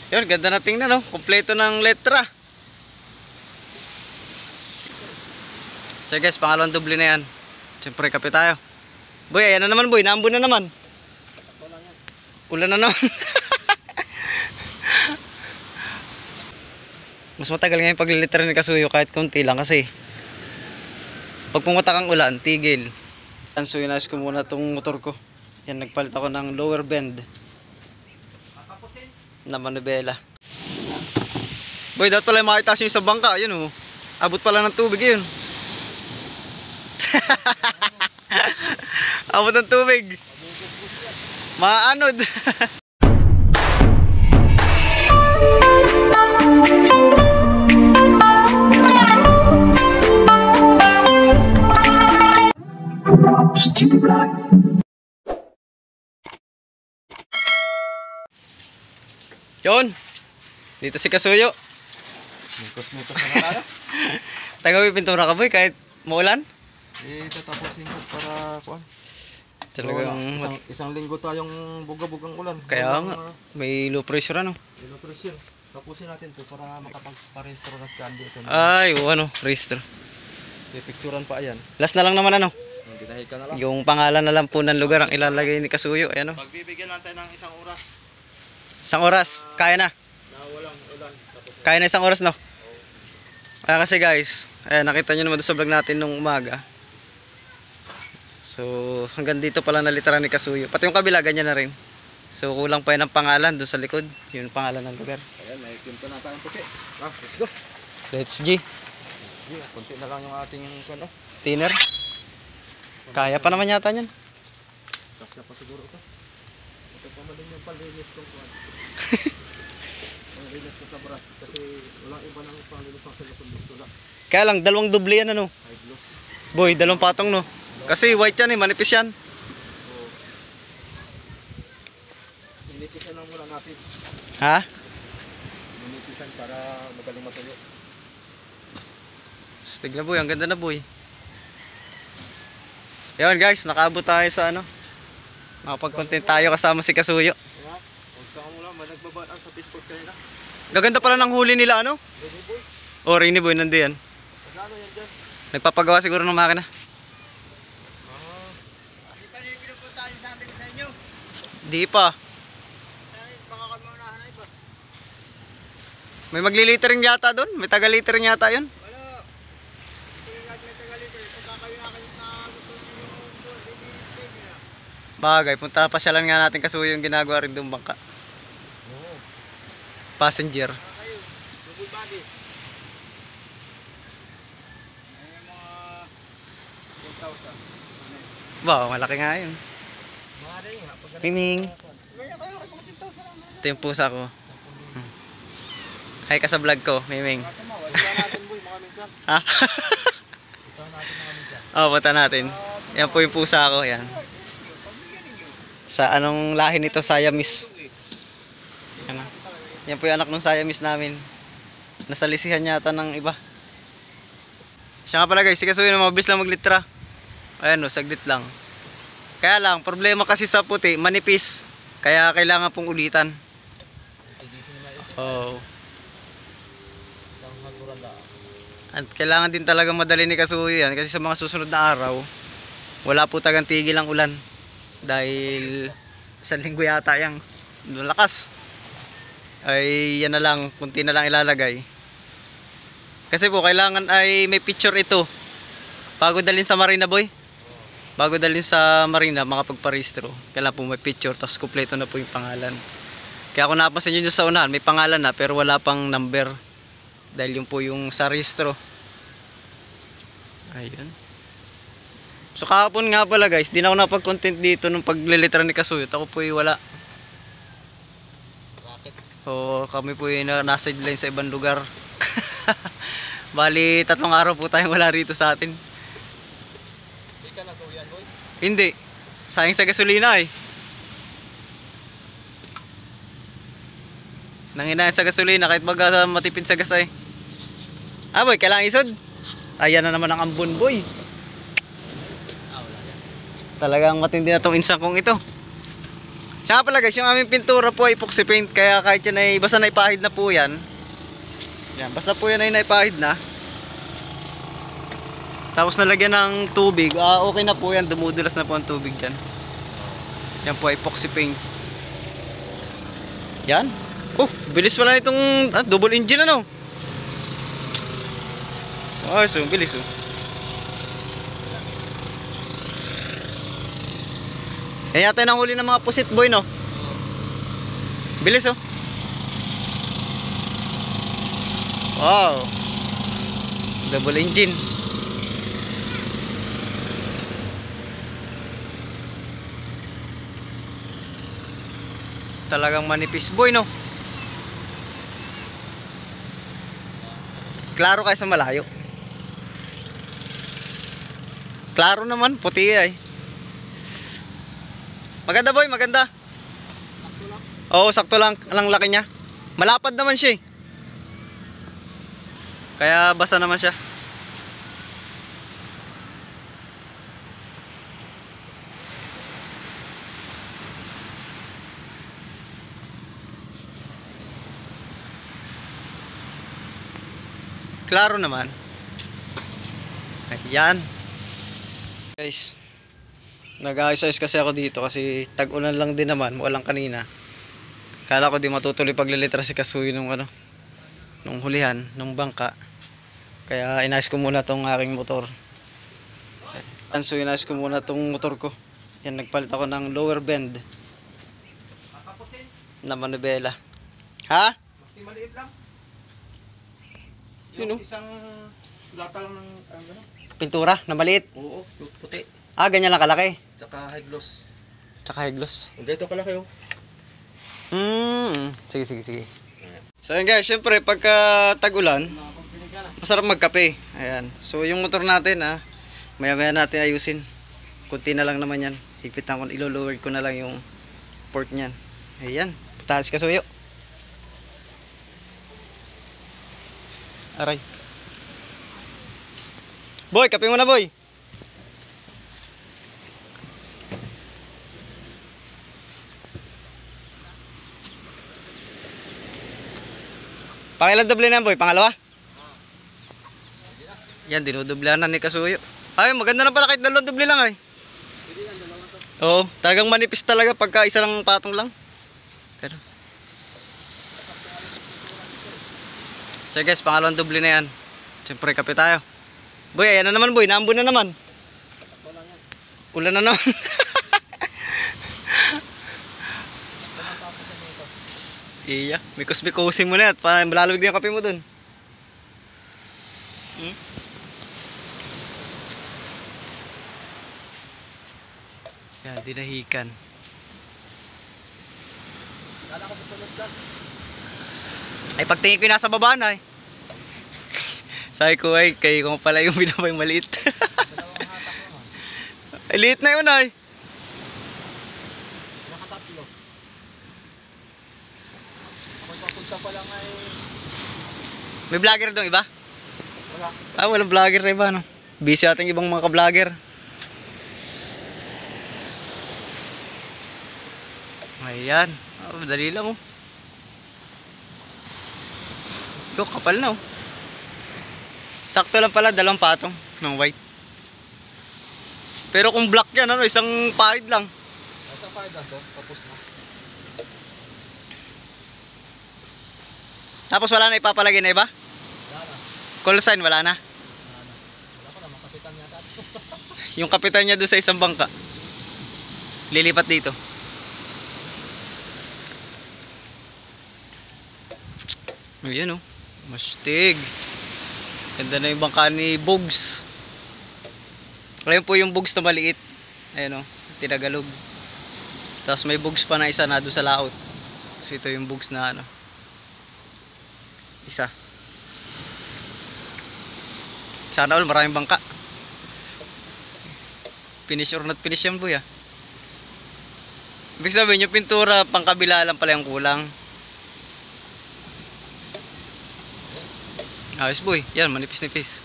Yun, ganda na tingnan, no? Kompleto ng letra. So guys, pangalawang doble na yan. Siyempre, kape tayo. Boy, ayan na naman boy, naambon na naman. Ulan na naman. Mas matagal nga yung paglilitra ni Kasuyo kahit konti lang kasi pag pumutak ang ulan, tigil. So inayos ko muna tong motor ko. Yan, nagpalit ako ng lower bend na manubela. Boy, dapat pala makitaas yung sa bangka. Yun oh, abot pala ng tubig yun. Abot ng tubig. Maanod. Yon. Dito si Kasuyo. Mikos-mikos na nga. Tagawi pintura ka boy kahit maulan. Tatapusin ko para kuan. Talagang Isang linggo tayong bugabog ang ulan. kaya nga may low pressure ano. Low pressure. Tapusin natin to para makapag-parehistro na sa candy ito. Ay, ano, register. Pipicturan pa ayan. Last na lang naman ano. Dinahay ka na lang. Yung pangalan na lang po ng lugar ang ilalagay ni Kasuyo. Ayan o. Pagbibigyan natin ng isang oras. Isang oras. Kaya na. Na walang ulan. Tapos Kaya na isang oras no. Kaya kasi guys, ayan, nakita nyo naman doon sa vlog natin nung umaga. So hanggang dito pala naliteran ni Kasuyo. Pati yung kabila ganyan na rin. So kulang pa yan ang pangalan doon sa likod. Yun pangalan ng lugar. ayan, may pinto na tayong puti. Let's go. Let's G. Kunti na lang yung ating kuno. Thinner. Kaya pa naman yata yan. Kasya pa siguro ito. Ito pa man din yung palinis kong kuan. Palinis ko sa brush kasi walang iba nang palinis sa sila. Kaya lang dalawang doble yan ano. High gloss. Boy, dalawang patong no. Kasi white yan eh, manipis yan. Ninipisan lang muna natin. Ha? Ninipisan para magaling matuloy. Stig na boy, ang ganda na boy. Yan guys, nakaabot tayo sa ano. Makapag-content tayo kasama si Kasuyo. Kaya, huwag ka muna, nagbabaan sa Facebook kayo na. Gaganda pala ng huli nila ano. Ready boy? O, Rainy Boy, nandiyan. Magkano yan dyan? Nagpapagawa siguro ng makina. Di pa rin pinupuntahan yung sabi ko sa inyo. Di pa. Baka kami unahan na iba. May magli-littering yata doon. May taga-littering yata yun. Wala. Kasi nga may tagalito. Kung kakayo nga kayo na gusto nyo yung baby na. Bagay, punta pasyalan nga natin Kasuyo yung ginagawa rin doon bangka. Oo. Passenger. Kayo. Double body. May mga 10,000. Wow, malaki nga yun. Mga rin nga. Pining. Kaya kayo mga 10,000 lang. Ito yung pusa ko. Hi ka sa vlog ko, Miming. Ito natin boy, mga minsan. Ha? Ito natin mga minsan. Oh, punta natin. Yan po yung pusa ko, yan. Sa anong lahi nito, Siamese. Yan, yan po yung anak ng Siamese namin. Nasa lisihan yata ng iba. Siya nga pala guys, si Kasuyo na mabilis lang maglitra. Ayan o, saglit lang. Kaya lang, problema kasi sa puti, manipis. Kaya kailangan pong ulitan. Oh. Isang haguran lang. At kailangan din talaga madali ni Kasuyo yan kasi sa mga susunod na araw wala po tagang tigil ang ulan dahil isang linggo yata yung lakas ay yan na lang, kunti na lang ilalagay kasi po kailangan ay may picture ito bago dalhin sa marina boy, bago dalhin sa marina makapagparehistro kailangan po may picture tapos kumpleto na po yung pangalan. Kaya kung napansin nyo sa unahan may pangalan na pero wala pang number dahil yung po yung sa rehistro. Ayun. So kahapon nga pala guys, di na ako napag-content dito nung paglilitra ni Kasuyo. Ako po yung wala. Racket. O kami po yung nasa-sideline sa ibang lugar. Bali 3 araw po tayong wala rito sa atin. Hindi ka nag-uwian boy? Hindi. Sayang sa gasolina eh. Nanginayan sa gasolina kahit baga matipid sa gas eh. Ah boy, kailangan isod. Ayan na naman ang ambon boy. Wala yan. Talagang matindi na tong insan kong ito. Siya nga pala guys, yung aming pintura po ay epoxy paint. Kaya kahit yan ay basta naipahid na po yan. Yan, basta po yan ay naipahid na. Tapos nalagyan ng tubig. Okay na po yan. Dumudulas na po ang tubig dyan. Yan po ay epoxy paint. Yan. Bilis pala itong double engine ano. So bilis oh. Yata nang huli ng mga pusit boy no. Bilis oh. Wow. Double engine. Talagang manipis boy no. Klaro kaysa malayo. Klaro naman, puti ay. Maganda boy, maganda. Oo, sakto lang ang laki niya. Malapad naman siya eh. Kaya basa naman siya. Klaro naman. Ayan. Guys, nag-exercise kasi ako dito kasi tag-ulan lang din naman, walang kanina. Kala ko di matutuloy paglilitra si Kasuy nung nung hulihan, nung bangka. Kaya inayos ko muna tong aking motor. So inayos ko muna tong motor ko. Yan, nagpalit ako ng lower bend na manubela. Ha? Maski maliit lang. Yun, Yung isang lata lang ng ano? Pintura na maliit. Oo, yung puti. Ganyan lang kalaki. Tsaka high gloss. Tsaka high gloss. Ganito kalaki oh. Sige. So yun guys, syempre pagka tag-ulan, masarap magkape. Ayan. So yung motor natin maya-maya natin ayusin. Kunti na lang naman yan. Higpitan ko, ilo-lower ko na lang yung port niyan. Ayan. Pataas ka suyo. Aray. Boy, kape mo na boy. Pangilan doble na yan boy? Pangalawa? Yan, dinudublanan ni Kasuyo. Ay, maganda na pala kahit dalawang doble lang ay. Oo, talagang manipis talaga pagka isa lang patong lang. Pero so guys, pangalawang doble na yan. Siyempre, kape tayo. Boy, ayan na naman boy, naambon na naman. Ulan na naman. Iya, mikos-mikosin mo na at malalawig na yung kape mo dun. Yan, dinahikan. Ay, pagtingin ko yung nasa baba na eh. Sabi ko ay, kayo ko pala yung binabay maliit. Ay, liit na yun ay. Nakatatlo. Ako papunta pa lang ay... May vlogger doon iba? Wala. Walang vlogger na iba no. Busy ating ibang mga ka-vlogger. Ayan. Madali lang oh. Ito, kapal na oh. Sakto lang pala, dalawang patong ng white. Pero kung black yan, isang pahid lang. Isang pahid lang to, tapos na. Tapos wala na ipapalagay na iba? Wala na. Call sign, wala na. Wala ko na, makapitan yata. Yung kapitan niya doon sa isang bangka. Lilipat dito. Ayan oh. Mastig. Ganda na yung bangka ni Bugs. Ayan po yung Bugs na maliit. Ayan o, tinagalog. Tapos may Bugs pa na isa na doon sa laot. So ito yung Bugs na isa. Sana all maraming bangka. Finish or not finish yan boy Ibig sabihin yung pintura pang kabila lang pala yung kulang. Ayos boy, yan manipis-nipis.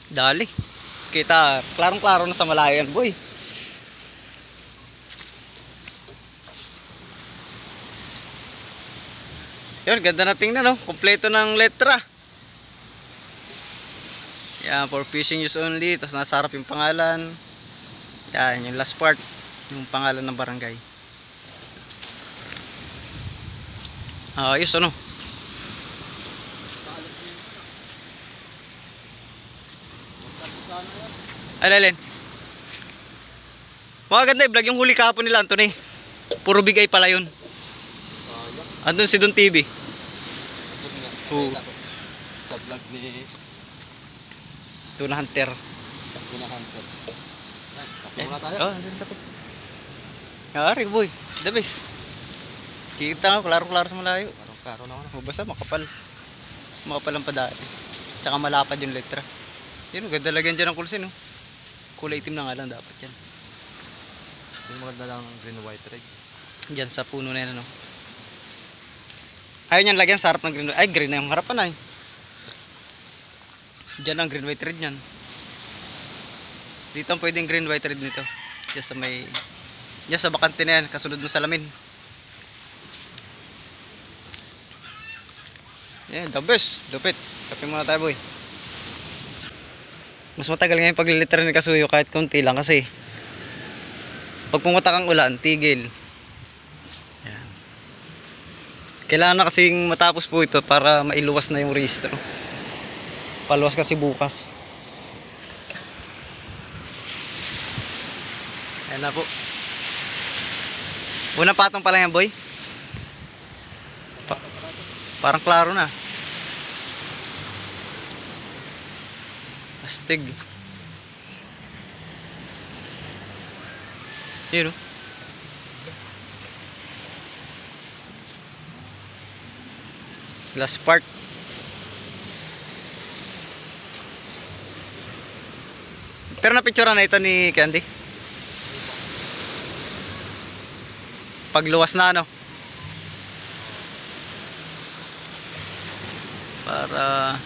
Dali. Kita, klarong-klaro na sa malayo yan, boy. Yun, ganda na tingnan, no? Kompleto ng letra. Yan, for fishing use only. Tapos nasa harap yung pangalan. Yan, yung last part, yung pangalan ng barangay. Ayos, ano? Ay, Lelen. Maganda i-vlog yung huli kahapon nila, Anthony. Puro bigay pala yun. Andun si Don TV. Oo. Sa vlog ni Tuna Hunter. Tuna Hunter. Ay, muna tayo. Oh, andun sa Ari, boy. The best. Kita nga, klaro-klaro sa malayo. Klaro naman. O, basta makapal. Makapal ang padaan. Tsaka malapad yung letra. Yan, ganda lagyan dyan ng kulsin, no? Kulay itim na nga lang dapat yan. Yung maganda lang green white red. Diyan sa puno na yan, ano? Ayaw niyan lagyan sa harap ng green. Ay, green na yung harapan ay. Diyan ang green white red niyan. Dito ang pwedeng green white red nito. Diyan sa may... Diyan sa bakante na yan, kasunod ng salamin. Yan, the best. Lupit. Kape muna tayo, boy. Mas matagal nga yung paglilitra ni Kasuyo kahit konti lang kasi pag pumutak ang ulan, tigil. Yan. Kailangan na kasing matapos po ito para mailuwas na yung rehistro. Paluwas kasi bukas. Ayan na po. Unang patong pa lang yan, boy. Parang klaro na. Astig. Yun, oh. Last part. Pero napicturean na ito ni Candy. Pagluwas na, ano. Para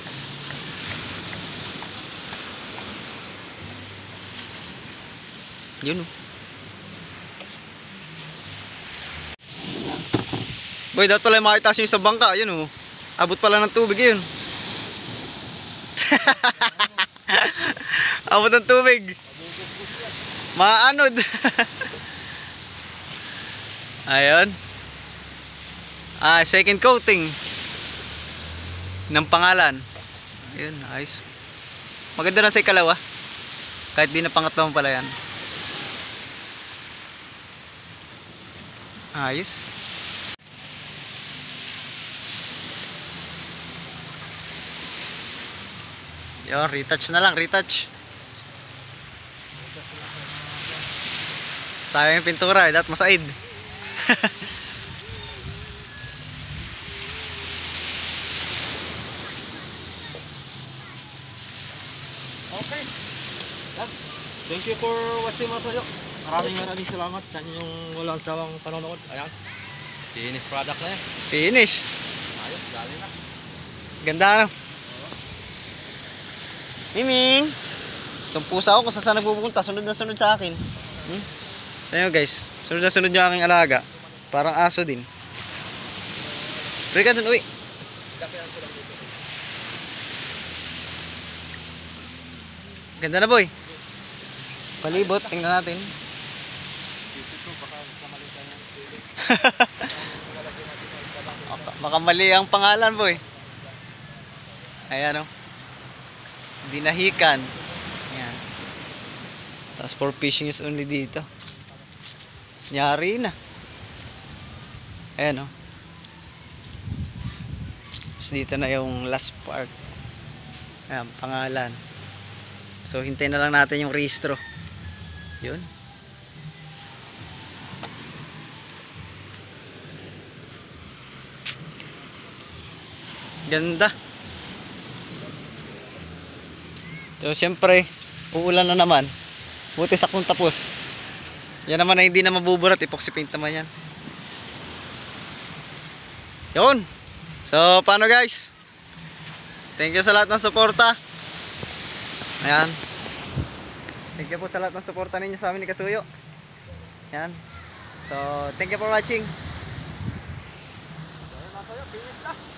yun, oh. Boy, dapat pala makita siya sa bangka. Yun, oh. Abot pala ng tubig yun. Abot ng tubig. Maanod. Ayun. Second coating ng pangalan. Ayun, ayos. Maganda na sa ikalawa. Kahit di na pangatlong pala yan. Ayos. Yun, retouch na lang, retouch. Sayang yung pintura, dapat masaid. Okay. Thank you for watching mga sayo. Maraming salamat sa inyong walang sawang panonood. Ayan. Finish product na yan. Finish. Ayos, dali na. Ganda, no? Miming. Itong pusa ko kung saan nagpupunta, sunod na sunod sa akin. Ayun, guys, sunod na sunod yung aking alaga. Parang aso din. Pwede ka dun, uwi. Ganda na, boy. Palibot, tingnan natin. Baka mali ang pangalan, boy. Ayan, oh. Dinahikan. Ayan. Tapos for fishing is only dito. Nyari na. Ayan, oh. Tapos dito na yung last part. Ayan, pangalan. So hintayin na lang natin yung rehistro. Yun. Ganda. So syempre, uulan na naman. Buti saktong tapos. Yan naman na hindi na mabuburat, epoxy paint naman yan. Yun. So paano, guys? Thank you sa lahat ng suporta. Ayan. Thank you po sa lahat ng suporta ninyo sa amin ni Kasuyo. Yan. So, thank you for watching. Ayun, Masoyo, finish na.